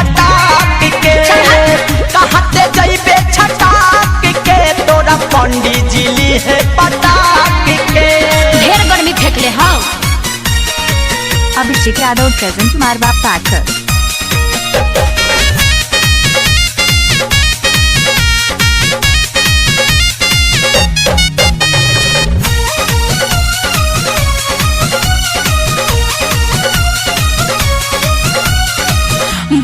पटाक के। कहते जइबे छटाक के तोरा पंडित जी ली है पटाक के। ढेर गर्मी फेंकले हाँ। अभिषेक यादव प्रेजेंट मारवा पैकर।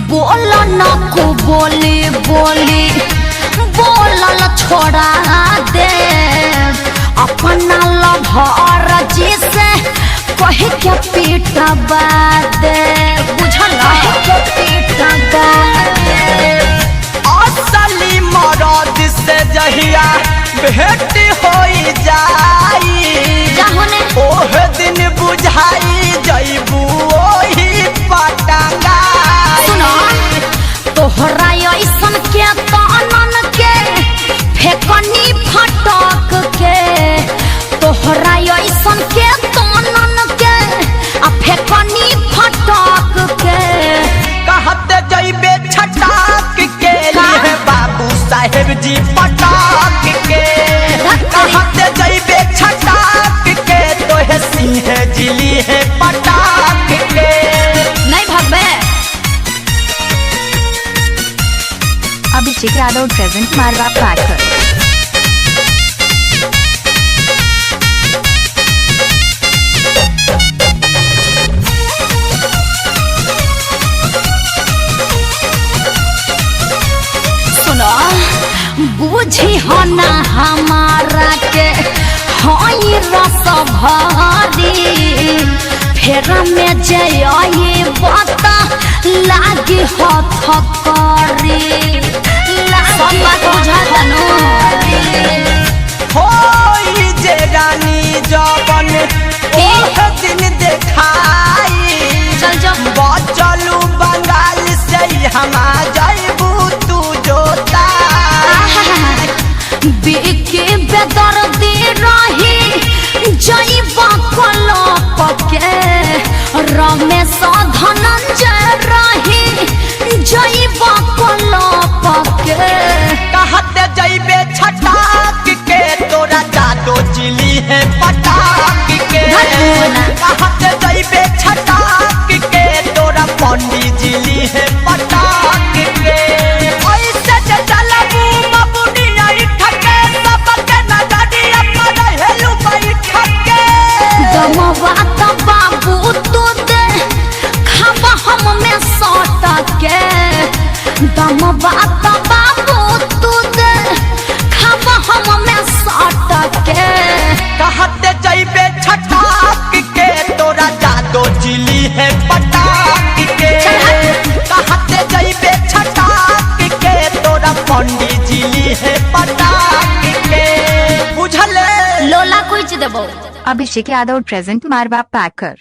बोला ना को बोली बोली बोलल छोड़ा दे अपना लभर जी से कह के पीटबा दे बुझल के पीटबा दे। असली मरद से जहिया भेंट होई जाई जाहोने ओह दिन बुझाई जइबू ओही पटांगा। तोहरा ऐसन के तानन के फेकनी फटक के तोहरा ऐसन के तानन के आ फेकनी फटक के। कहते जइबे छटाक के लिए बाबू साहेब जी पटाक के। कहते जइबे छटाक के तोहे सिंह जी ली है पटाक के। नहीं भगबे। अभिषेक यादव प्रेजेंट मारवा पैकर। सुनो बुझी हो ना हमारा के हई रस भरी फेरा में जय बता लागी हो थकरी होई जे रानी जवन ओह दिन देखाई। चल जा बचलू बंगाल से हमा जइबू तू जोता। बिके बेदर्दी रही जइबा कलप के रमेश धनंजय रही जइबा कलप के। कहते जइबे छटाक के तोरा जादो चिली है पटाक के। कहते जइबे छटाक के तोरा पंडित जी ली है पटाक के। ऐसे जे चलबू बबुनिया ठके सबके नजरिया पर हेलू बैठ के। दमवा त बाबू तू दे खाबा हम में सट के। दमवा त बाबू तू दे खाबा हम में सट के। कहते जइबे छटाक के तोरा जादो चिली है पटाक के। कहते जइबे छटाक के तोरा पंडित जी ली है पटाक के। बुझले लोला कुछ देबो। अभिषेक यादव प्रेजेंट मारवा पैकर।